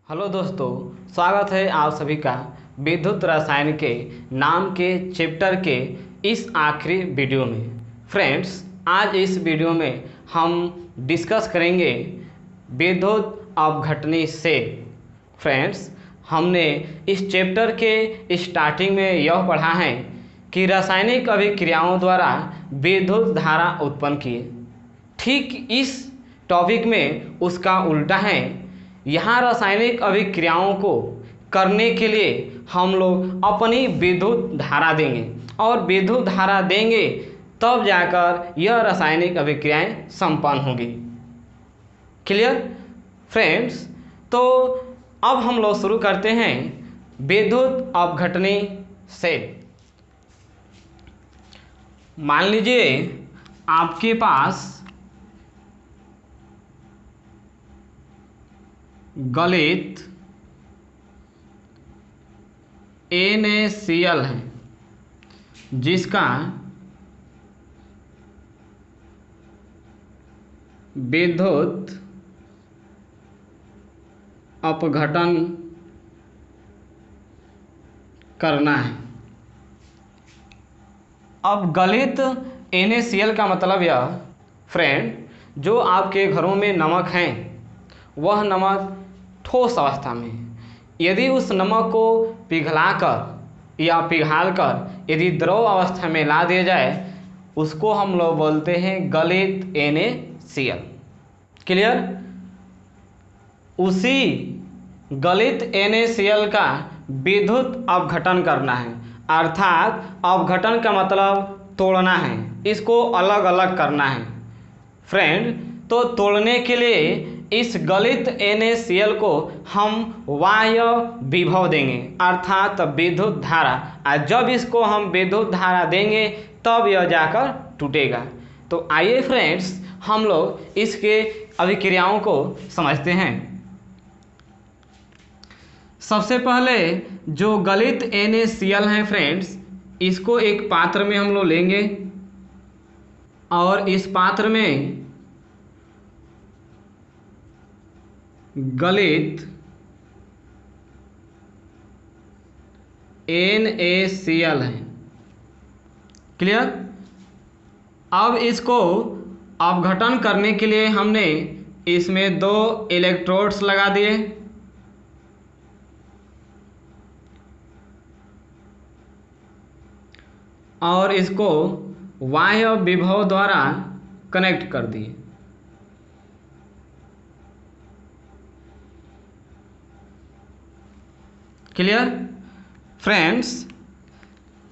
Hello दोस्तों, स्वागत है आप सभी का विद्युत रसायन के नाम के चैप्टर के इस आखिरी वीडियो में। फ्रेंड्स, आज इस वीडियो में हम डिस्कस करेंगे विद्युत अपघटनी सेल। फ्रेंड्स, हमने इस चैप्टर के स्टार्टिंग में यह पढ़ा है कि रासायनिक अभिक्रियाओं द्वारा विद्युत धारा उत्पन्न किए। ठीक इस टॉपिक में उसका उल्टा है। यहाँ रासायनिक अभिक्रियाओं को करने के लिए हम लोग अपनी विद्युत धारा देंगे और विद्युत धारा देंगे तब जाकर यह रासायनिक अभिक्रियाएं संपन्न होंगी। Clear friends? तो अब हम लोग शुरू करते हैं विद्युत अपघटनी सेल। मान लीजिए आपके पास गलित NaCl है जिसका विद्युत अपघटन करना है। अब गलित NaCl का मतलब यह फ्रेंड, जो आपके घरों में नमक हैं वह नमक ठोस अवस्था में, यदि उस नमक को पिघलाकर या पिघालकर यदि द्रव अवस्था में ला दिया जाए उसको हम लोग बोलते हैं गलित NaCl। क्लियर? उसी गलित NaCl का विद्युत अपघटन करना है, अर्थात अपघटन का मतलब तोड़ना है, इसको अलग अलग करना है। फ्रेंड, तो तोड़ने के लिए इस गलित NaCl को हम बाह्य विभव देंगे, अर्थात विद्युत धारा, और जब इसको हम विद्युत धारा देंगे तब यह जाकर टूटेगा। तो आइए फ्रेंड्स, हम लोग इसके अभिक्रियाओं को समझते हैं। सबसे पहले जो गलित NaCl है फ्रेंड्स, इसको एक पात्र में हम लोग लेंगे और इस पात्र में गलित NaCl है। क्लियर? अब इसको अपघटन करने के लिए हमने इसमें 2 इलेक्ट्रोड्स लगा दिए और इसको बाह्य विभव द्वारा कनेक्ट कर दिए। Clear friends?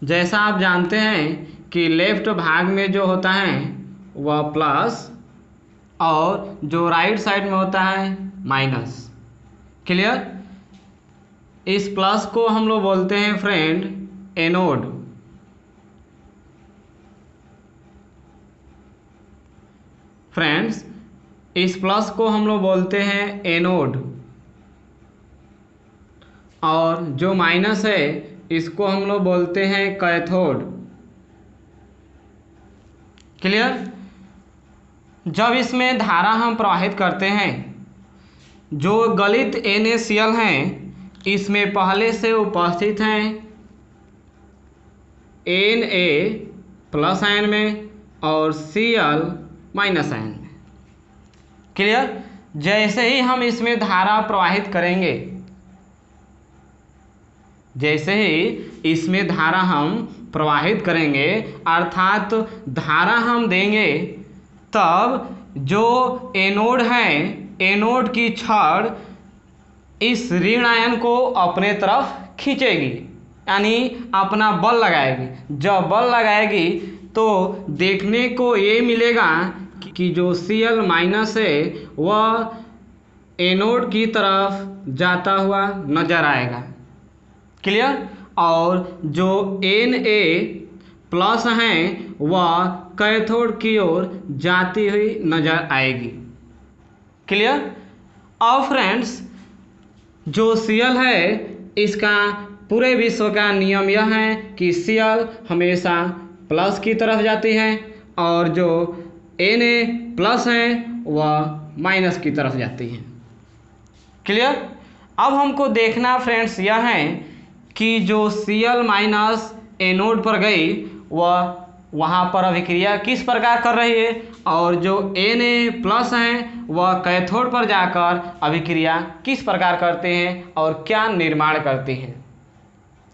जैसा आप जानते हैं कि लेफ्ट भाग में जो होता है वह प्लस और जो राइट साइड में होता है माइनस। क्लियर? इस प्लस को हम लोग बोलते हैं फ्रेंड एनोड। फ्रेंड्स, इस प्लस को हम लोग बोलते हैं एनोड और जो माइनस है इसको हम लोग बोलते हैं कैथोड। क्लियर? जब इसमें धारा हम प्रवाहित करते हैं, जो गलित NaCl हैं इसमें पहले से उपस्थित हैं Na प्लस आयन में और Cl माइनस आयन में। क्लियर? जैसे ही हम इसमें धारा प्रवाहित करेंगे, जैसे ही इसमें धारा हम प्रवाहित करेंगे अर्थात धारा हम देंगे, तब जो एनोड है, एनोड की छड़ इस ऋण आयन को अपने तरफ खींचेगी, यानी अपना बल लगाएगी। जब बल लगाएगी तो देखने को ये मिलेगा कि जो Cl माइनस है वह एनोड की तरफ जाता हुआ नजर आएगा। क्लियर? और जो Na प्लस हैं वह कैथोड की ओर जाती हुई नजर आएगी। क्लियर? अब फ्रेंड्स, जो Cl है इसका पूरे विश्व का नियम यह है कि Cl हमेशा प्लस की तरफ जाती है और जो Na प्लस है वह माइनस की तरफ जाती है। क्लियर? अब हमको देखना फ्रेंड्स यह है कि जो Cl माइनस एनोड पर गई वह वहाँ पर अभिक्रिया किस प्रकार कर रही है, और जो Na प्लस हैं वह कैथोड पर जाकर अभिक्रिया किस प्रकार करते हैं और क्या निर्माण करते हैं।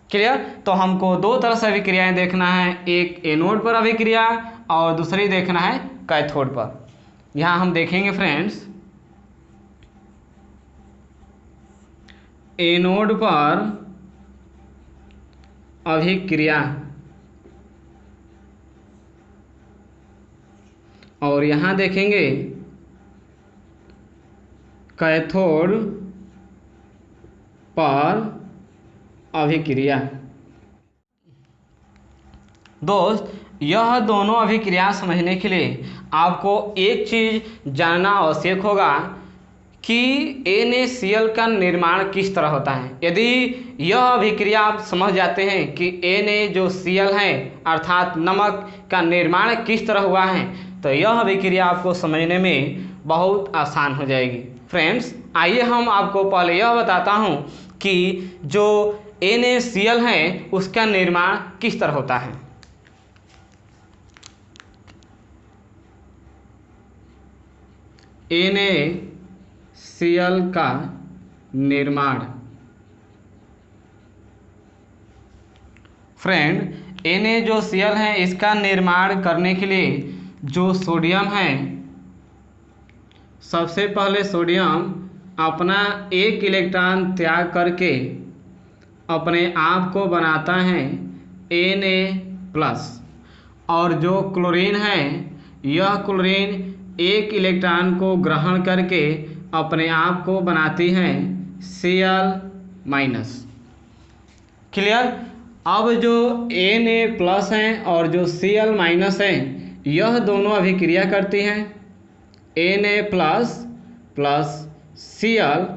क्लियर। तो हमको दो तरह से अभिक्रियाएं देखना है, एक एनोड पर अभिक्रिया और दूसरी देखना है कैथोड पर। यहाँ हम देखेंगे फ्रेंड्स, एनोड पर अभिक्रिया और यहाँ देखेंगे कैथोड पर अभिक्रिया। दोस्त, यह दोनों अभिक्रिया समझने के लिए आपको एक चीज़ जानना आवश्यक होगा कि NaCl का निर्माण किस तरह होता है। यदि यह अभिक्रिया आप समझ जाते हैं कि Na जो Cl है अर्थात नमक का निर्माण किस तरह हुआ है, तो यह अभिक्रिया आपको समझने में बहुत आसान हो जाएगी। फ्रेंड्स, आइए हम आपको पहले यह बताता हूँ कि जो NaCl है उसका निर्माण किस तरह होता है। NaCl का निर्माण, फ्रेंड, Na जो Cl है इसका निर्माण करने के लिए जो सोडियम है, सबसे पहले सोडियम अपना एक इलेक्ट्रॉन त्याग करके अपने आप को बनाता है Na+, और जो क्लोरीन है यह क्लोरीन एक इलेक्ट्रॉन को ग्रहण करके अपने आप को बनाती है Cl-। क्लियर। अब जो Na+ हैं और जो Cl- हैं यह दोनों अभिक्रिया करती हैं, Na+ प्लस Cl-,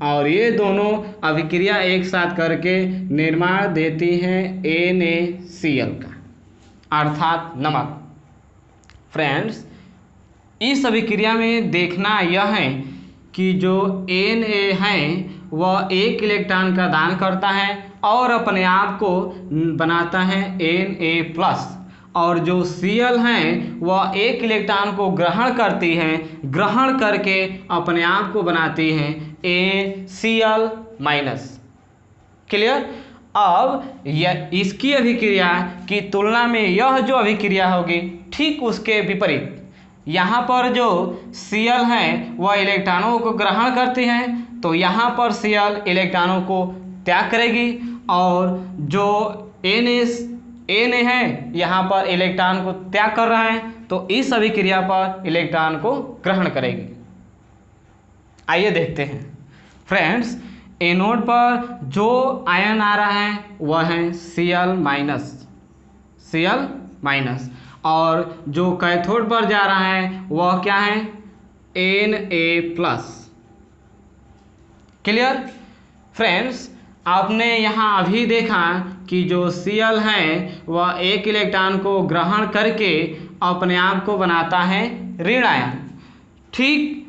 और ये दोनों अभिक्रिया एक साथ करके निर्माण देती हैं NaCl का अर्थात नमक। फ्रेंड्स, इस अभिक्रिया में देखना यह है कि जो Na है वह एक इलेक्ट्रॉन का दान करता है और अपने आप को बनाता है Na+, और जो Cl हैं वह एक इलेक्ट्रॉन को ग्रहण करती हैं, ग्रहण करके अपने आप को बनाती हैं Cl-। क्लियर। अब यह इसकी अभिक्रिया की तुलना में यह जो अभिक्रिया होगी ठीक उसके विपरीत, यहाँ पर जो Cl हैं वह इलेक्ट्रॉनों को ग्रहण करती हैं, तो यहाँ पर Cl इलेक्ट्रॉनों को त्याग करेगी, और जो Na है यहाँ पर इलेक्ट्रॉन को त्याग कर रहा है, तो इस अभिक्रिया पर इलेक्ट्रॉन को ग्रहण करेगी। आइए देखते हैं फ्रेंड्स, एनोड पर जो आयन आ रहा है वह है Cl-, और जो कैथोड पर जा रहा है वह क्या है Na+। क्लियर। फ्रेंड्स, आपने यहाँ अभी देखा कि जो Cl है वह एक इलेक्ट्रॉन को ग्रहण करके अपने आप को बनाता है ऋण आयन। ठीक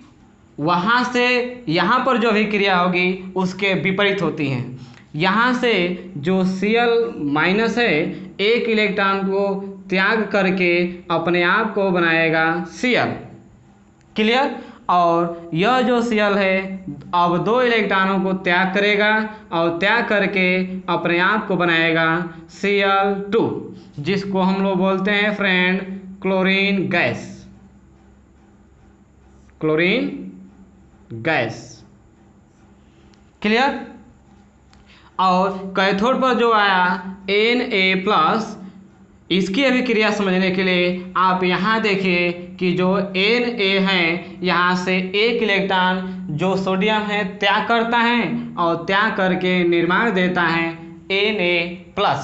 वहाँ से यहाँ पर जो अभिक्रिया होगी उसके विपरीत होती हैं। यहाँ से जो Cl- है एक इलेक्ट्रॉन को त्याग करके अपने आप को बनाएगा Cl। क्लियर। और यह जो Cl है अब दो इलेक्ट्रॉनों को त्याग करेगा और त्याग करके अपने आप को बनाएगा Cl2, जिसको हम लोग बोलते हैं फ्रेंड क्लोरीन गैस। क्लियर। और कैथोड पर जो आया Na+, इसकी अभिक्रिया समझने के लिए आप यहाँ देखिए कि जो Na है यहाँ से एक इलेक्ट्रॉन जो सोडियम है त्याग करता है और त्याग करके निर्माण देता है Na+।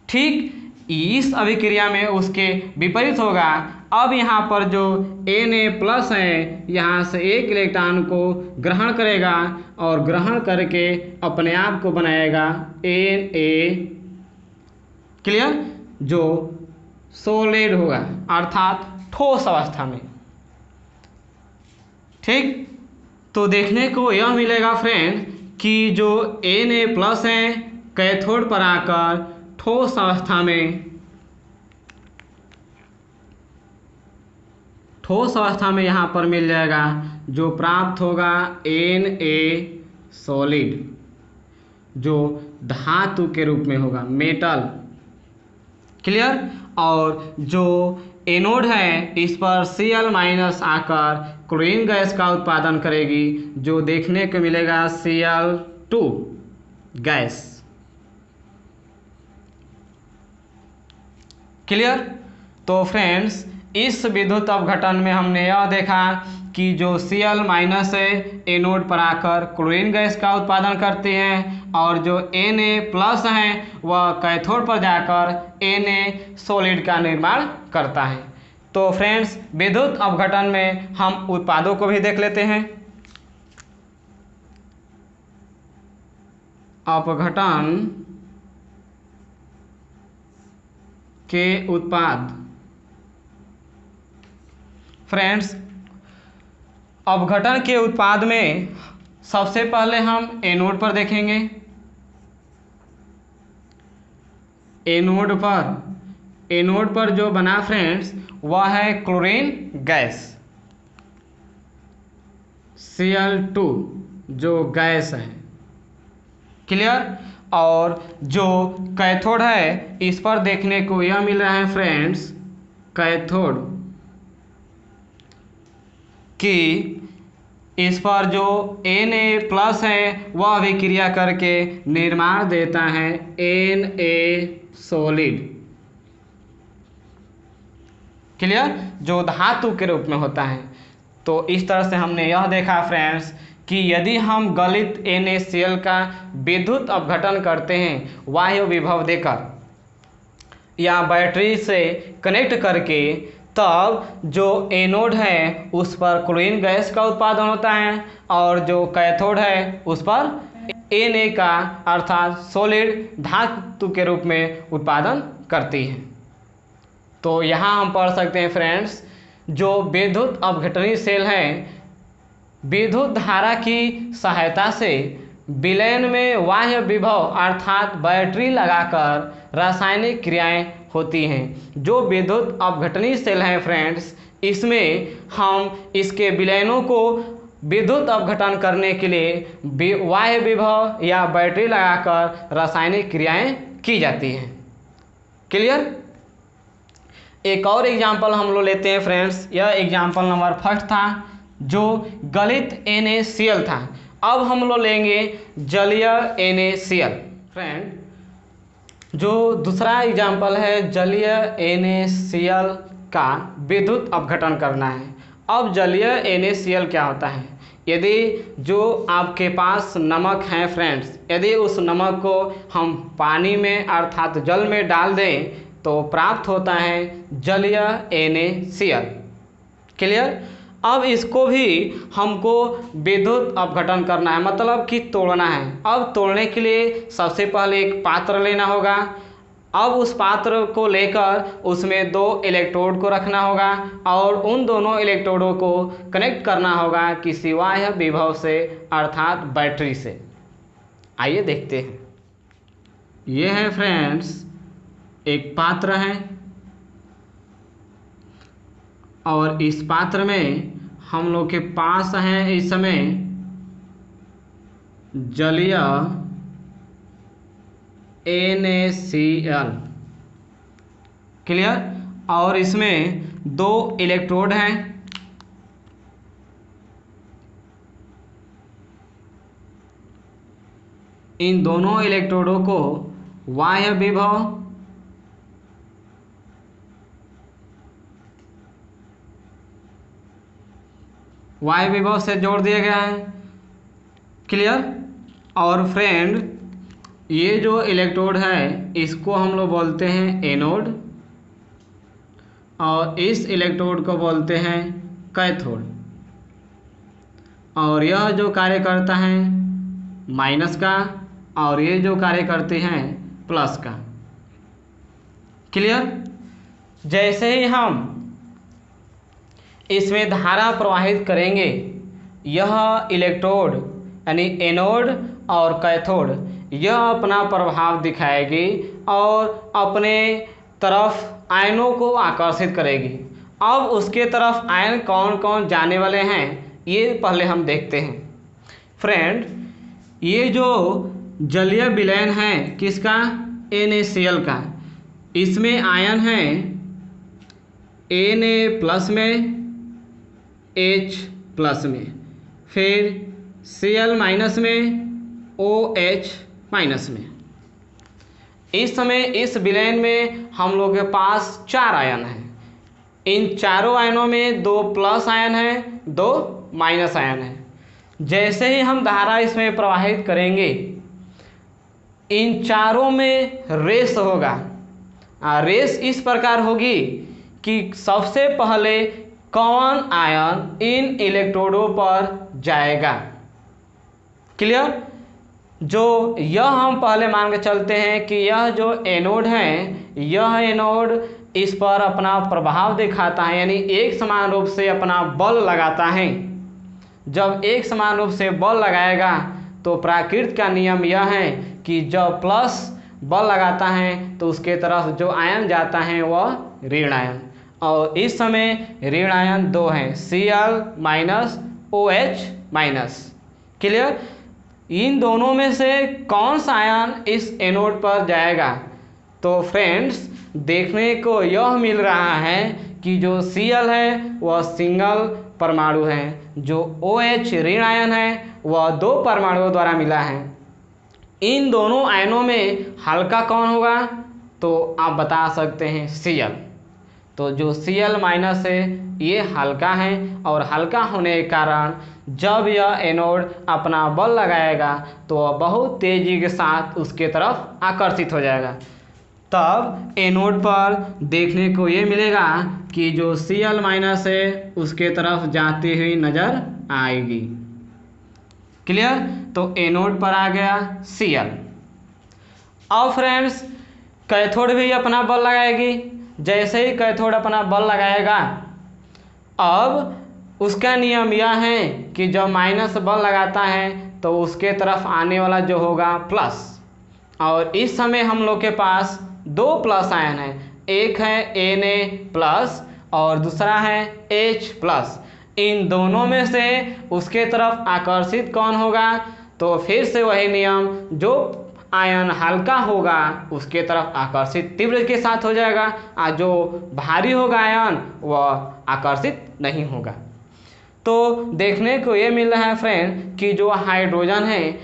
ठीक इस अभिक्रिया में उसके विपरीत होगा। अब यहाँ पर जो Na+ है यहाँ से एक इलेक्ट्रॉन को ग्रहण करेगा और ग्रहण करके अपने आप को बनाएगा Na। क्लियर। जो सॉलिड होगा अर्थात ठोस अवस्था में। ठीक। तो देखने को यह मिलेगा फ्रेंड कि जो Na+ हैं कैथोड पर आकर ठोस अवस्था में यहाँ पर मिल जाएगा, जो प्राप्त होगा Na सॉलिड, जो धातु के रूप में होगा, मेटल। क्लियर। और जो एनोड है इस पर Cl- आकर क्लोरीन गैस का उत्पादन करेगी, जो देखने को मिलेगा Cl2 गैस। क्लियर। तो फ्रेंड्स इस विद्युत अपघटन में हमने यह देखा कि जो Cl- है एनोड पर आकर क्लोरीन गैस का उत्पादन करते हैं, और जो Na+ हैं वह कैथोड पर जाकर Na सॉलिड का निर्माण करता है। तो फ्रेंड्स विद्युत अपघटन में हम उत्पादों को भी देख लेते हैं। अपघटन के उत्पाद। फ्रेंड्स अपघटन के उत्पाद में सबसे पहले हम एनोड पर देखेंगे। एनोड पर जो बना फ्रेंड्स वह है क्लोरीन गैस, Cl2 जो गैस है। क्लियर। और जो कैथोड है इस पर देखने को यह मिल रहा है फ्रेंड्स, कैथोड कि इस पर जो Na+ है वह अभिक्रिया करके निर्माण देता है Na सॉलिड। क्लियर। जो धातु के रूप में होता है। तो इस तरह से हमने यह देखा फ्रेंड्स कि यदि हम गलित NaCl का विद्युत अपघटन करते हैं बाह्य विभव देकर या बैटरी से कनेक्ट करके, तब जो एनोड है उस पर क्लोरीन गैस का उत्पादन होता है, और जो कैथोड है उस पर Na का अर्थात सॉलिड धातु के रूप में उत्पादन करती है। तो यहाँ हम पढ़ सकते हैं फ्रेंड्स, जो विद्युत अपघटनी सेल है विद्युत धारा की सहायता से विलयन में बाह्य विभव अर्थात बैटरी लगाकर रासायनिक क्रियाएं होती हैं। जो विद्युत अपघटनी सेल हैं फ्रेंड्स, इसमें हम इसके विलयनों को विद्युत अपघटन करने के लिए बाह्य विभव या बैटरी लगाकर रासायनिक क्रियाएं की जाती हैं। क्लियर। एक और एग्जाम्पल हम लोग लेते हैं फ्रेंड्स। यह एग्जाम्पल नंबर 1 था जो गलित NaCl था। अब हम लोग लेंगे जलीय NaCl। फ्रेंड जो दूसरा एग्जाम्पल है जलीय NaCl का विद्युत अपघटन करना है। अब जलीय NaCl क्या होता है? यदि जो आपके पास नमक है फ्रेंड्स, यदि उस नमक को हम पानी में अर्थात जल में डाल दें तो प्राप्त होता है जलीय NaCl। क्लियर। अब इसको भी हमको विद्युत अपघटन करना है, मतलब कि तोड़ना है। अब तोड़ने के लिए सबसे पहले एक पात्र लेना होगा। अब उस पात्र को लेकर उसमें 2 इलेक्ट्रोड को रखना होगा और उन दोनों इलेक्ट्रोडों को कनेक्ट करना होगा किसी बाह्य विभव से अर्थात बैटरी से। आइए देखते हैं। ये है फ्रेंड्स एक पात्र है और इस पात्र में हम लोग के पास है इस समय जलीय NaCl। क्लियर। और इसमें 2 इलेक्ट्रोड हैं। इन दोनों इलेक्ट्रोडों को बाह्य विभव से जोड़ दिया गया है। क्लियर। और फ्रेंड ये जो इलेक्ट्रोड है इसको हम लोग बोलते हैं एनोड और इस इलेक्ट्रोड को बोलते हैं कैथोड। और यह जो कार्य करता है माइनस का और ये जो कार्य करते हैं प्लस का। क्लियर। जैसे ही हम इसमें धारा प्रवाहित करेंगे यह इलेक्ट्रोड यानी एनोड और कैथोड यह अपना प्रभाव दिखाएगी और अपने तरफ आयनों को आकर्षित करेगी। अब उसके तरफ आयन कौन कौन जाने वाले हैं ये पहले हम देखते हैं। फ्रेंड, ये जो जलीय विलयन है किसका, NaCl का, इसमें आयन है Na+ में, H+ में, फिर Cl- में, OH- में। इस समय इस विलयन में हम लोग के पास 4 आयन हैं। इन चारों आयनों में 2 प्लस आयन हैं, 2 माइनस आयन हैं। जैसे ही हम धारा इसमें प्रवाहित करेंगे इन चारों में रेस होगा। रेस इस प्रकार होगी कि सबसे पहले कौन आयन इन इलेक्ट्रोडों पर जाएगा। क्लियर। जो यह हम पहले मान के चलते हैं कि यह जो एनोड है यह एनोड इस पर अपना प्रभाव दिखाता है, यानी एक समान रूप से अपना बल लगाता है। जब एक समान रूप से बल लगाएगा तो प्रकृति का नियम यह है कि जब प्लस बल लगाता है तो उसके तरफ जो आयन जाता है वह ऋण आयन, और इस समय ऋण आयन 2 हैं, Cl- OH-। क्लियर। इन दोनों में से कौन सा आयन इस एनोड पर जाएगा। तो फ्रेंड्स, देखने को यह मिल रहा है कि जो Cl है वह सिंगल परमाणु है, जो OH ऋण आयन है वह 2 परमाणुओं द्वारा मिला है। इन दोनों आयनों में हल्का कौन होगा, तो आप बता सकते हैं Cl। तो जो Cl- है ये हल्का है, और हल्का होने के कारण जब यह एनोड अपना बल लगाएगा तो वह बहुत तेजी के साथ उसके तरफ आकर्षित हो जाएगा। तब एनोड पर देखने को ये मिलेगा कि जो Cl- है उसके तरफ जाती हुई नजर आएगी। क्लियर। तो एनोड पर आ गया Cl। अब फ्रेंड्स, कैथोड भी अपना बल लगाएगी। जैसे ही कैथोड अपना बल लगाएगा, अब उसका नियम यह है कि जब माइनस बल लगाता है तो उसके तरफ आने वाला जो होगा प्लस, और इस समय हम लोग के पास 2 प्लस आयन है, एक है Na+ और दूसरा है H+। इन दोनों में से उसके तरफ आकर्षित कौन होगा, तो फिर से वही नियम, जो आयन हल्का होगा उसके तरफ आकर्षित तीव्र के साथ हो जाएगा, और जो भारी होगा आयन वह आकर्षित नहीं होगा। तो देखने को ये मिल रहा है फ्रेंड कि जो हाइड्रोजन है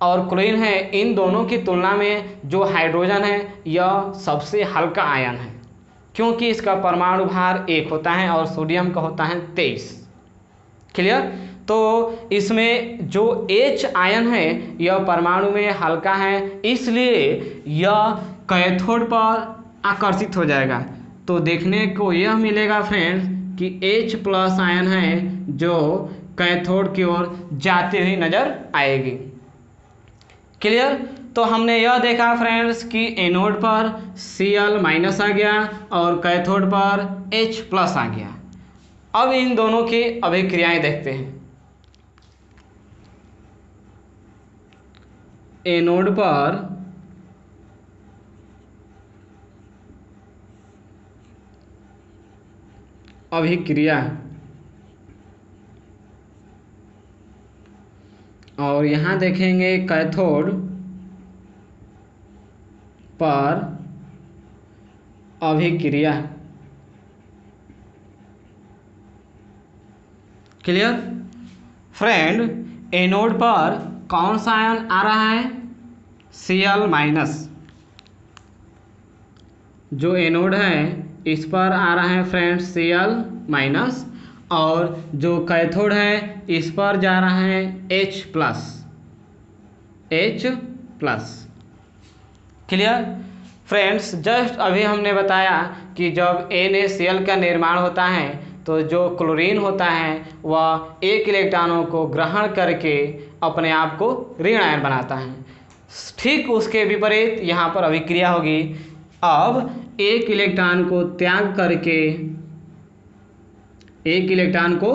और क्लोरीन है, इन दोनों की तुलना में जो हाइड्रोजन है यह सबसे हल्का आयन है, क्योंकि इसका परमाणु भार 1 होता है और सोडियम का होता है 23। क्लियर। तो इसमें जो H आयन है यह परमाणु में हल्का है, इसलिए यह कैथोड पर आकर्षित हो जाएगा। तो देखने को यह मिलेगा फ्रेंड्स कि H+ आयन है जो कैथोड की ओर जाती हुई नजर आएगी। क्लियर। तो हमने यह देखा फ्रेंड्स कि एनोड पर Cl- आ गया और कैथोड पर H+ आ गया। अब इन दोनों की अभिक्रियाएं देखते हैं। एनोड पर अभिक्रिया और यहाँ देखेंगे कैथोड पर अभिक्रिया। क्लियर। फ्रेंड, एनोड पर कौन सा आयन आ रहा है, Cl-। जो एनोड है इस पर आ रहा है फ्रेंड्स Cl-, और जो कैथोड है इस पर जा रहा है H+। क्लियर। फ्रेंड्स, जस्ट अभी हमने बताया कि जब NaCl का निर्माण होता है तो जो क्लोरीन होता है वह 1 इलेक्ट्रॉनों को ग्रहण करके अपने आप को ऋण आयन बनाता है। ठीक उसके विपरीत यहाँ पर अभिक्रिया होगी। अब 1 इलेक्ट्रॉन को त्याग करके 1 इलेक्ट्रॉन को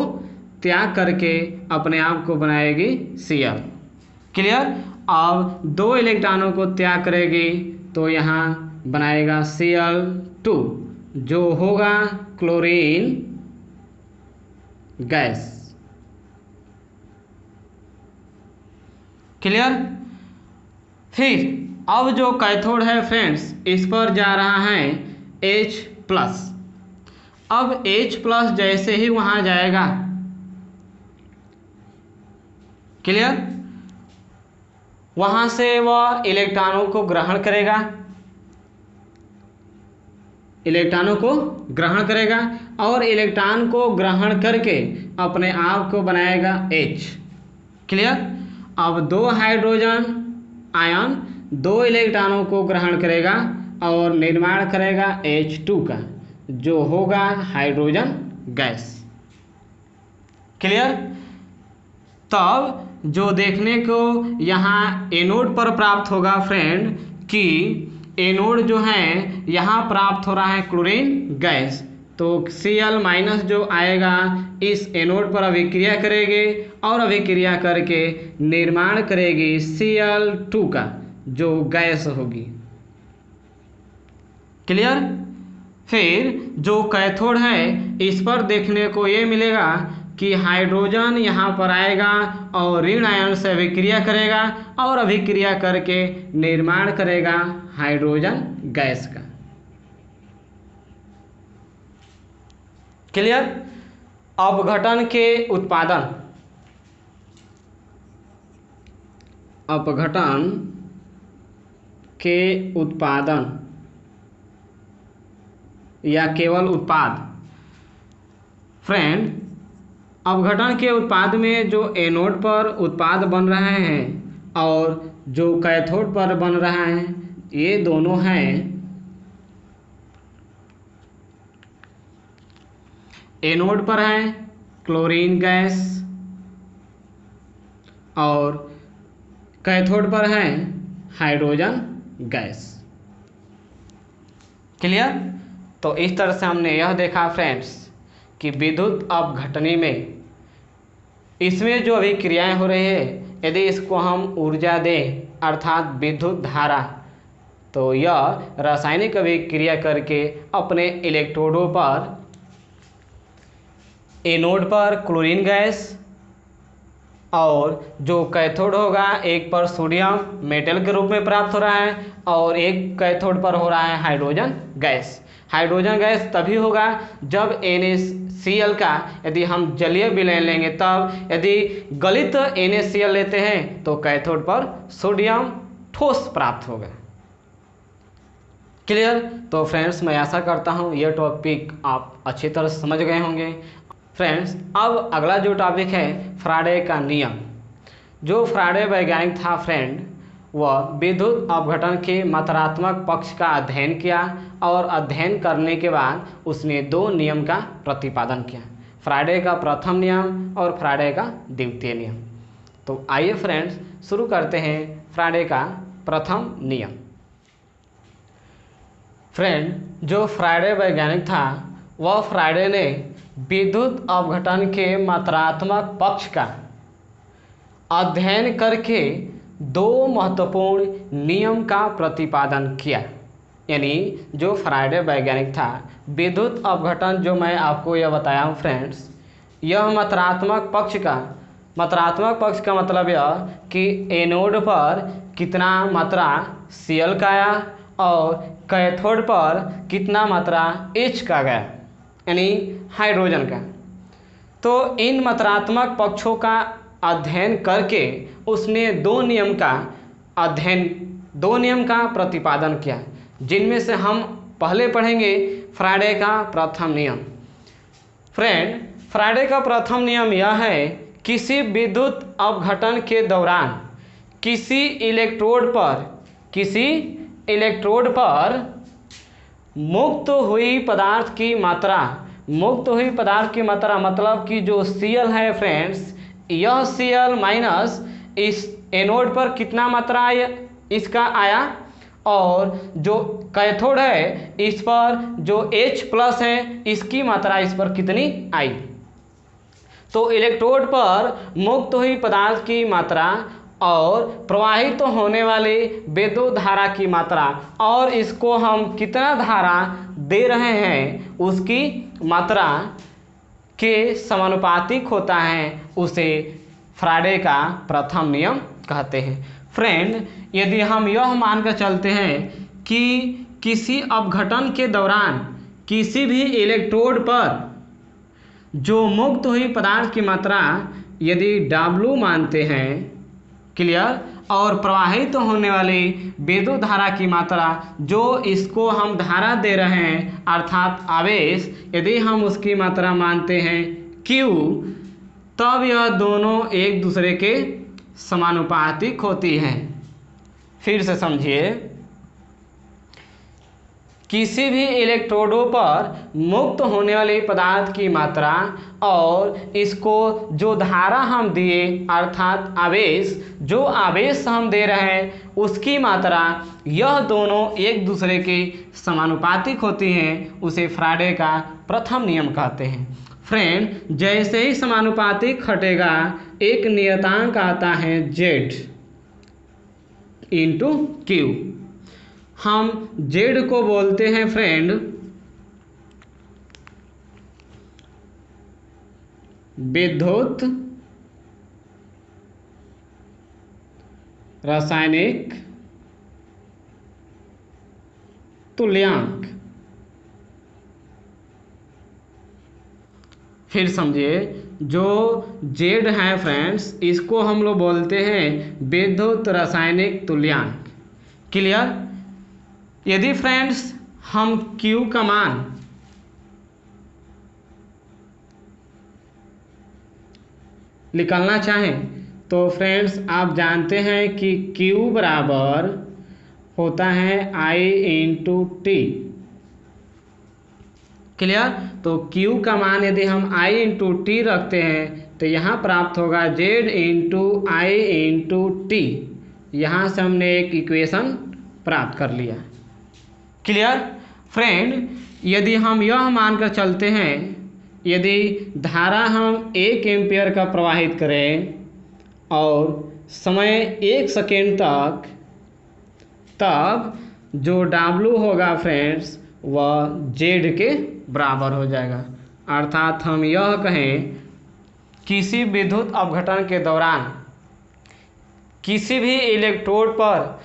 त्याग करके अपने आप को बनाएगी Cl। क्लियर। अब 2 इलेक्ट्रॉनों को त्याग करेगी तो यहाँ बनाएगा Cl2 जो होगा क्लोरीन गैस। क्लियर। फिर अब जो कैथोड है फ्रेंड्स, इस पर जा रहा है H+। अब H+ जैसे ही वहां जाएगा, क्लियर, वहां से वह इलेक्ट्रॉनों को ग्रहण करेगा, इलेक्ट्रॉनों को ग्रहण करेगा और इलेक्ट्रॉन को ग्रहण करके अपने आप को बनाएगा H। क्लियर। अब 2 हाइड्रोजन आयन 2 इलेक्ट्रॉनों को ग्रहण करेगा और निर्माण करेगा H2 का, जो होगा हाइड्रोजन गैस। क्लियर। तब जो देखने को यहाँ एनोड पर प्राप्त होगा फ्रेंड कि एनोड जो है यहाँ प्राप्त हो रहा है क्लोरीन गैस, तो Cl- जो आएगा इस एनोड पर अभिक्रिया करेगी और अभिक्रिया करके निर्माण करेगी Cl2 का, जो गैस होगी। क्लियर। फिर जो कैथोड है इस पर देखने को ये मिलेगा कि हाइड्रोजन यहाँ पर आएगा और ऋण आयन से अभिक्रिया करेगा और अभिक्रिया करके निर्माण करेगा हाइड्रोजन गैस का। क्लियर। अपघटन के उत्पादन, अपघटन के उत्पादन या केवल उत्पाद। फ्रेंड, अपघटन के उत्पाद में जो एनोड पर उत्पाद बन रहे हैं और जो कैथोड पर बन रहा है, ये दोनों हैं एनोड पर है क्लोरीन गैस और कैथोड पर है हाइड्रोजन गैस। क्लियर। तो इस तरह से हमने यह देखा फ्रेंड्स कि विद्युत अपघटनी में इसमें जो अभिक्रियाएं हो रही है, यदि इसको हम ऊर्जा दें अर्थात विद्युत धारा, तो यह रासायनिक अभिक्रिया करके अपने इलेक्ट्रोडों पर एनोड पर क्लोरीन गैस और जो कैथोड होगा एक पर सोडियम मेटल के रूप में प्राप्त हो रहा है और एक कैथोड पर हो रहा है हाइड्रोजन गैस। हाइड्रोजन गैस तभी होगा जब NaCl का यदि हम जलीय विलयन लेंगे, तब यदि गलित NaCl लेते हैं तो कैथोड पर सोडियम ठोस प्राप्त होगा। क्लियर। तो फ्रेंड्स, मैं आशा करता हूँ यह टॉपिक आप अच्छी तरह से समझ गए होंगे। फ्रेंड्स, अब अगला जो टॉपिक है फ्राडे का नियम। जो फ्राडे वैज्ञानिक था फ्रेंड, वह विद्युत अपघटन के मात्रात्मक पक्ष का अध्ययन किया और अध्ययन करने के बाद उसने 2 नियम का प्रतिपादन किया, फ्राडे का प्रथम नियम और फ्राडे का द्वितीय नियम। तो आइए फ्रेंड्स शुरू करते हैं फ्राडे का प्रथम नियम। फ्रेंड, जो फ्राडे वैज्ञानिक था वह फ्राडे ने विद्युत अपघटन के मात्रात्मक पक्ष का अध्ययन करके 2 महत्वपूर्ण नियम का प्रतिपादन किया। यानी जो फ्राडे वैज्ञानिक था, विद्युत अपघटन जो मैं आपको यह बताया हूँ फ्रेंड्स, यह मात्रात्मक पक्ष का मतलब यह कि एनोड पर कितना मात्रा Cl का आया और कैथोड पर कितना मात्रा H का गया, यानी हाइड्रोजन का। तो इन मात्रात्मक पक्षों का अध्ययन करके उसने 2 नियम का प्रतिपादन किया, जिनमें से हम पहले पढ़ेंगे फ्राडे का प्रथम नियम। फ्रेंड, फ्राडे का प्रथम नियम यह है, किसी विद्युत अपघटन के दौरान किसी इलेक्ट्रोड पर मुक्त हुई पदार्थ की मात्रा मतलब कि जो Cl है फ्रेंड्स, यह Cl माइनस इस एनोड पर कितना मात्रा इसका आया और जो कैथोड है इस पर जो H+ है इसकी मात्रा इस पर कितनी आई। तो इलेक्ट्रोड पर मुक्त हुई पदार्थ की मात्रा और प्रवाहित तो होने वाली विद्युत धारा की मात्रा और इसको हम कितना धारा दे रहे हैं उसकी मात्रा के समानुपातिक होता है, उसे फ्राडे का प्रथम नियम कहते हैं। फ्रेंड, यदि हम यह मानकर चलते हैं कि किसी अपघटन के दौरान किसी भी इलेक्ट्रोड पर जो मुक्त हुई पदार्थ की मात्रा यदि W मानते हैं, क्लियर, और प्रवाहित होने वाली विद्युत धारा की मात्रा जो इसको हम धारा दे रहे हैं अर्थात आवेश, यदि हम उसकी मात्रा मानते हैं Q, तब यह दोनों एक दूसरे के समानुपातिक होती हैं। फिर से समझिए, किसी भी इलेक्ट्रोडों पर मुक्त होने वाले पदार्थ की मात्रा और इसको जो धारा हम दिए अर्थात आवेश, जो आवेश हम दे रहे हैं उसकी मात्रा, यह दोनों एक दूसरे के समानुपातिक होती हैं, उसे फ्राडे का प्रथम नियम कहते हैं। फ्रेंड, जैसे ही समानुपातिक हटेगा एक नियतांक आता है Z इंटू Q। हम Z को बोलते हैं फ्रेंड विद्युत रासायनिक तुल्यांक। फिर समझिए, जो Z है फ्रेंड्स, इसको हम लोग बोलते हैं विद्युत रासायनिक तुल्यांक। क्लियर? यदि फ्रेंड्स हम Q का मान निकालना चाहें तो फ्रेंड्स आप जानते हैं कि Q बराबर होता है I इंटू टी। क्लियर? तो Q का मान यदि हम I इंटू टी रखते हैं तो यहाँ प्राप्त होगा Z into I into T. यहाँ से हमने एक इक्वेशन प्राप्त कर लिया। क्लियर? फ्रेंड, यदि हम यह मानकर चलते हैं, यदि धारा हम 1 एम्पियर का प्रवाहित करें और समय 1 सेकेंड तक, तब जो W होगा फ्रेंड्स वह Z के बराबर हो जाएगा। अर्थात हम यह कहें किसी विद्युत अपघटन के दौरान किसी भी इलेक्ट्रोड पर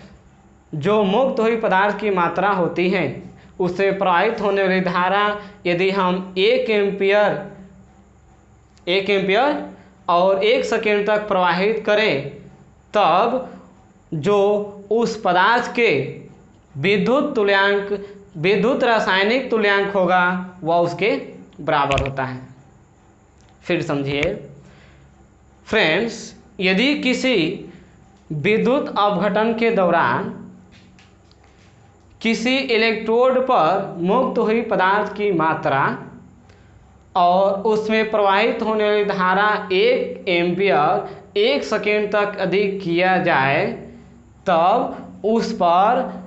जो मुक्त हुई पदार्थ की मात्रा होती है उससे प्रवाहित होने वाली धारा यदि हम 1 एम्पियर और 1 सेकेंड तक प्रवाहित करें, तब जो उस पदार्थ के विद्युत रासायनिक तुल्यांक होगा वह उसके बराबर होता है। फिर समझिए फ्रेंड्स, यदि किसी विद्युत अपघटन के दौरान किसी इलेक्ट्रोड पर मुक्त हुई पदार्थ की मात्रा और उसमें प्रवाहित होने वाली धारा 1 एम्पियर 1 सेकेंड तक अधिक किया जाए, तब उस पर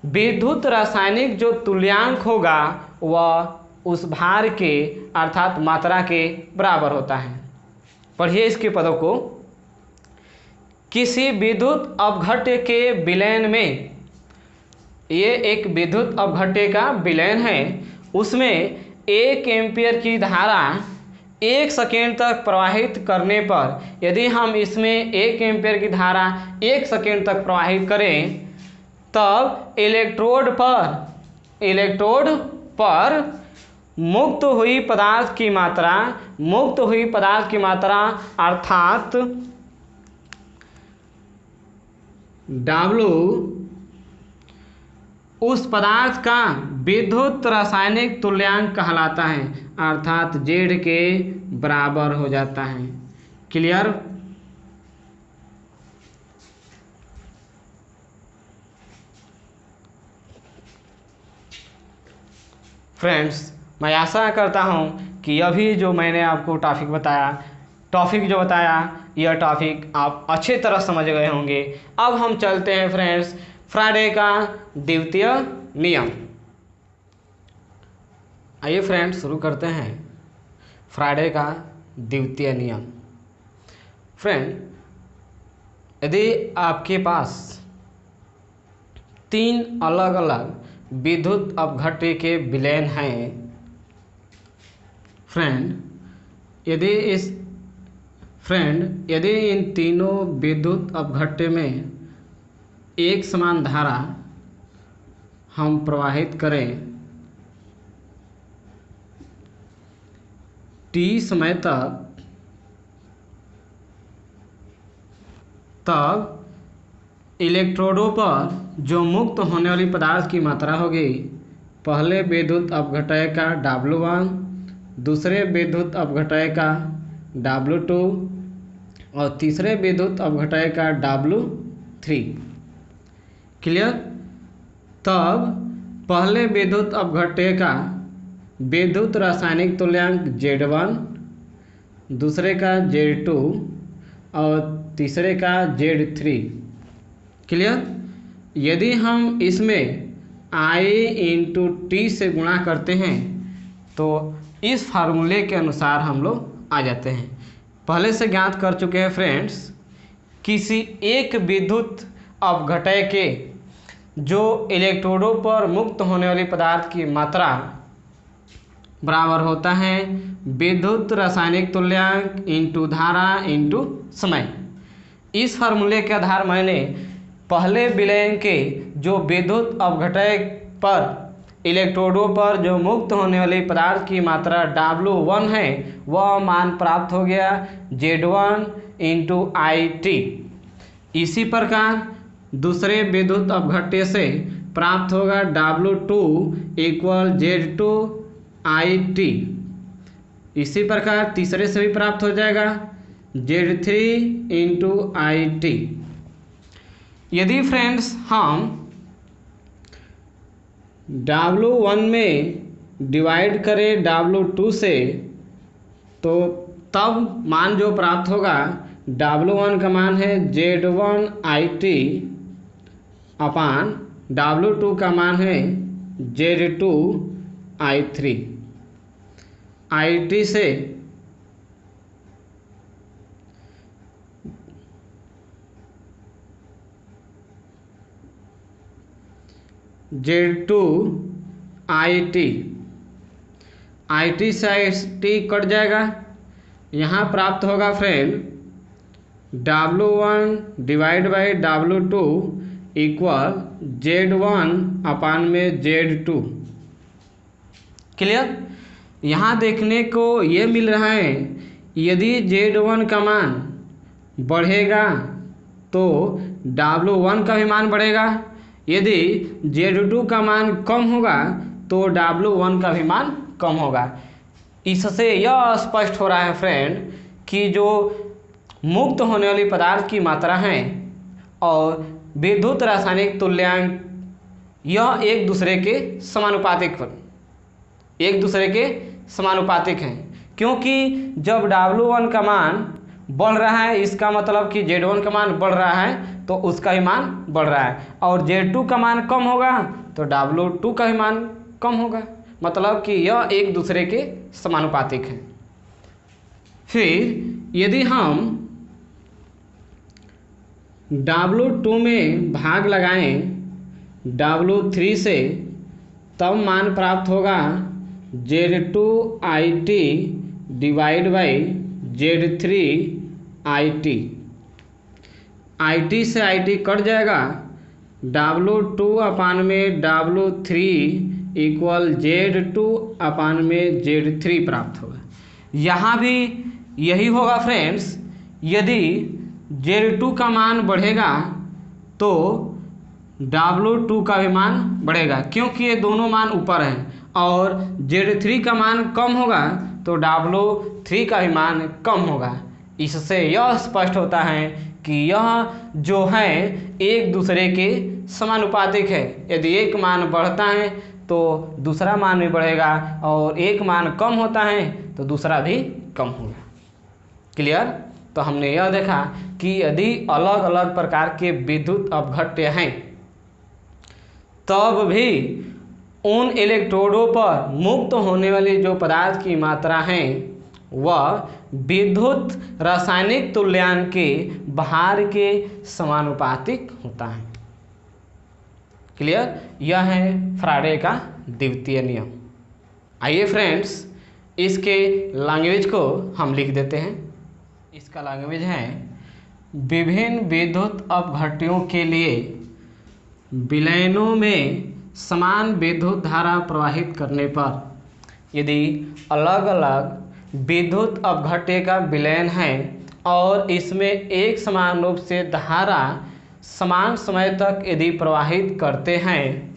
विद्युत रासायनिक जो तुल्यांक होगा वह उस भार के अर्थात मात्रा के बराबर होता है। पढ़िए इसके पदों को। किसी विद्युत अपघट्य के विलयन में, ये एक विद्युत अपघट्य का विलयन है, उसमें 1 एम्पियर की धारा 1 सेकेंड तक प्रवाहित करने पर यदि हम इसमें 1 एम्पियर की धारा 1 सेकेंड तक प्रवाहित करें, तब इलेक्ट्रोड पर मुक्त हुई पदार्थ की मात्रा अर्थात W उस पदार्थ का विद्युत रासायनिक तुल्यांक कहलाता है, अर्थात Z के बराबर हो जाता है। क्लियर? फ्रेंड्स, मैं आशा करता हूँ कि अभी जो मैंने आपको टॉपिक जो बताया यह टॉपिक आप अच्छे तरह समझ गए होंगे। अब हम चलते हैं फ्रेंड्स फ्राडे का द्वितीय नियम। आइए फ्रेंड्स शुरू करते हैं फ्राडे का द्वितीय नियम। फ्रेंड, यदि आपके पास 3 अलग अलग विद्युत अपघट्य के विलयन हैं यदि इन तीनों विद्युत अपघट्य में एक समान धारा हम प्रवाहित करें t समय तक, तब इलेक्ट्रोडों पर जो मुक्त होने वाली पदार्थ की मात्रा होगी, पहले विद्युत अपघटय का W1, दूसरे विद्युत अपघटय का W2 और तीसरे विद्युत अपघटय का W3। क्लियर? तब पहले विद्युत अपघट्य का विद्युत रासायनिक तुल्यांक Z1, दूसरे का Z2 और तीसरे का Z3। क्लियर? यदि हम इसमें I × T से गुणा करते हैं तो इस फार्मूले के अनुसार हम लोग आ जाते हैं। पहले से ज्ञात कर चुके हैं फ्रेंड्स, किसी एक विद्युत अपघटय के जो इलेक्ट्रोडों पर मुक्त होने वाली पदार्थ की मात्रा बराबर होता है विद्युत रासायनिक तुल्यांक इंटू धारा इंटू समय। इस फार्मूले के आधार मैंने पहले विलयन के जो विद्युत अपघटय पर इलेक्ट्रोडों पर जो मुक्त होने वाली पदार्थ की मात्रा W1 है, वह मान प्राप्त हो गया Z1 × IT। इसी प्रकार दूसरे विद्युत अपघट्य से प्राप्त होगा W2 = Z2 IT। इसी प्रकार तीसरे से भी प्राप्त हो जाएगा Z3 × IT। यदि फ्रेंड्स हम W1 में डिवाइड करें W2 से, तो तब मान जो प्राप्त होगा, W1 का मान है Z1 IT अपान W2 का मान है Z2 I3। IT से Z2 IT, IT से IT कट जाएगा। यहाँ प्राप्त होगा friend W1 divide by W2 equal Z1 अपान में Z2। क्लियर? यहाँ देखने को ये मिल रहा है, यदि Z1 का मान बढ़ेगा तो W1 का भी मान बढ़ेगा, यदि Z2 का मान कम होगा तो W1 का भी मान कम होगा। इससे यह स्पष्ट हो रहा है फ्रेंड कि जो मुक्त होने वाली पदार्थ की मात्रा है और विद्युत रासायनिक तुल्यांक, यह एक दूसरे के समानुपातिक हैं, क्योंकि जब W1 का मान बढ़ रहा है, इसका मतलब कि Z1 का मान बढ़ रहा है तो उसका भी मान बढ़ रहा है, और Z2 का मान कम होगा तो W2 का भी मान कम होगा, मतलब कि यह एक दूसरे के समानुपातिक हैं। फिर यदि हम W2 में भाग लगाएं W3 से, तब मान प्राप्त होगा Z2 IT divide by Z3 IT। IT से IT कट जाएगा, W2 अपान में W3 इक्वल Z2 अपान में Z3 प्राप्त होगा। यहाँ भी यही होगा फ्रेंड्स, यदि Z2 का मान बढ़ेगा तो W2 का भी मान बढ़ेगा, क्योंकि ये दोनों मान ऊपर हैं, और Z3 का मान कम होगा तो W3 का भी मान कम होगा। इससे यह स्पष्ट होता है कि यह जो है एक दूसरे के समानुपातिक है। यदि एक मान बढ़ता है तो दूसरा मान भी बढ़ेगा, और एक मान कम होता है तो दूसरा भी कम होगा। क्लियर? तो हमने यह देखा कि यदि अलग अलग प्रकार के विद्युत अपघट्य हैं, तब भी उन इलेक्ट्रोडों पर मुक्त होने वाली जो पदार्थ की मात्रा है वह विद्युत रासायनिक तुल्यांक के भार के समानुपातिक होता है। क्लियर? यह है फ्राडे का द्वितीय नियम। आइए फ्रेंड्स, इसके लैंग्वेज को हम लिख देते हैं। इसका लैंग्वेज है, विभिन्न विद्युत अपघट्यों के लिए विलयनों में समान विद्युत धारा प्रवाहित करने पर यदि अलग अलग विद्युत अपघट्य का विलयन है और इसमें एक समान रूप से धारा समान समय तक यदि प्रवाहित करते हैं,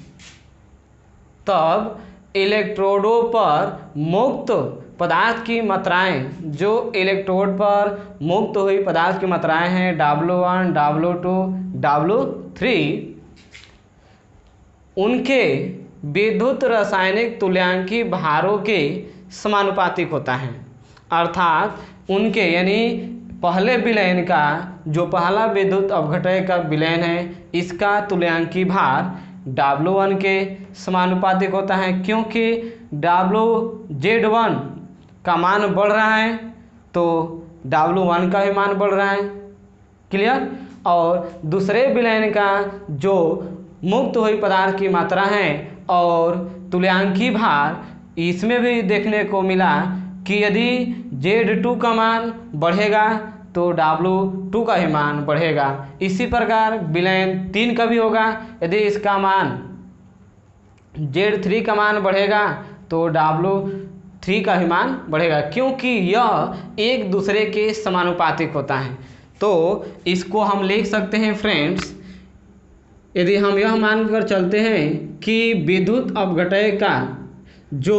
तब इलेक्ट्रोडों पर मुक्त पदार्थ की मात्राएं, जो इलेक्ट्रोड पर मुक्त हुई पदार्थ की मात्राएं हैं W1, W2, W3, उनके विद्युत रासायनिक तुल्यांकी भारों के समानुपातिक होता है। अर्थात उनके यानी पहले विलयन का जो पहला विद्युत अपघटय का विलयन है, इसका तुल्यांकी भार W1 के समानुपातिक होता है, क्योंकि Z1 का मान बढ़ रहा है तो W1 का भी मान बढ़ रहा है। क्लियर? और दूसरे विलयन का जो मुक्त हुई पदार्थ की मात्रा है और तुल्यांकी भार, इसमें भी देखने को मिला कि यदि Z2 का मान बढ़ेगा तो W2 का ही मान बढ़ेगा। इसी प्रकार विलयन 3 का भी होगा, यदि इसका मान Z3 का मान बढ़ेगा तो W3 का ही मान बढ़ेगा, क्योंकि यह एक दूसरे के समानुपातिक होता है। तो इसको हम लिख सकते हैं फ्रेंड्स, यदि हम यह मानकर चलते हैं कि विद्युत अपघटय का जो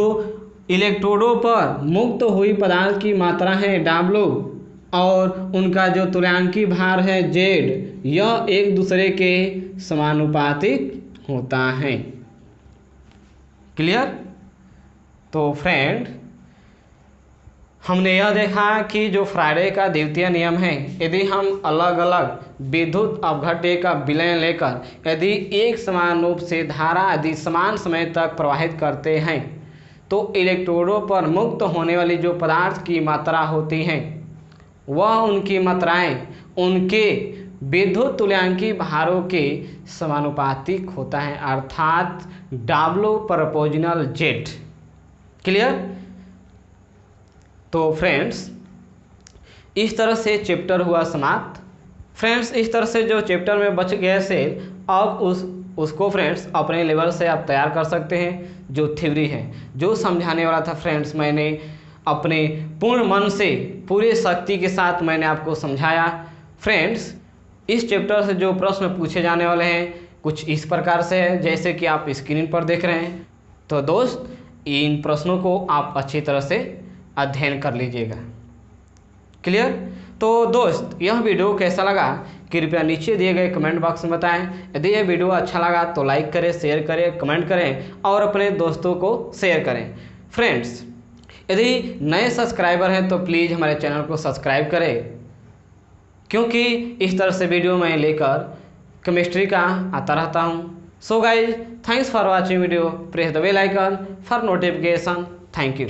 इलेक्ट्रोडों पर मुक्त हुई पदार्थ की मात्रा है W और उनका जो तुल्यांकी भार है Z, यह एक दूसरे के समानुपातिक होता है। क्लियर? तो फ्रेंड, हमने यह देखा कि जो फ्राडे का द्वितीय नियम है, यदि हम अलग अलग विद्युत अपघट्य का विलयन लेकर यदि एक समान रूप से धारा यदि समान समय तक प्रवाहित करते हैं, तो इलेक्ट्रोडों पर मुक्त होने वाली जो पदार्थ की मात्रा होती हैं, वह उनकी मात्राएं उनके विद्युत तुल्यांकी भारों के समानुपातिक होता है, अर्थात W प्रोपोर्शनल Z। क्लियर? तो फ्रेंड्स, इस तरह से चैप्टर हुआ समाप्त। फ्रेंड्स, इस तरह से जो चैप्टर में बच गए से अब उसको फ्रेंड्स अपने लेवल से आप तैयार कर सकते हैं। जो थ्योरी है, जो समझाने वाला था फ्रेंड्स, मैंने अपने पूर्ण मन से पूरे शक्ति के साथ मैंने आपको समझाया। फ्रेंड्स, इस चैप्टर से जो प्रश्न पूछे जाने वाले हैं कुछ इस प्रकार से है, जैसे कि आप स्क्रीन पर देख रहे हैं। तो दोस्त, इन प्रश्नों को आप अच्छी तरह से अध्ययन कर लीजिएगा। क्लियर? तो दोस्त, यह वीडियो कैसा लगा कृपया नीचे दिए गए कमेंट बॉक्स में बताएं। यदि यह वीडियो अच्छा लगा तो लाइक करें, शेयर करें, कमेंट करें और अपने दोस्तों को शेयर करें। फ्रेंड्स, यदि नए सब्सक्राइबर हैं तो प्लीज़ हमारे चैनल को सब्सक्राइब करें, क्योंकि इस तरह से वीडियो मैं लेकर केमिस्ट्री का आता रहता हूँ। So guys, thanks for watching video. Press the bell icon for notification. Thank you.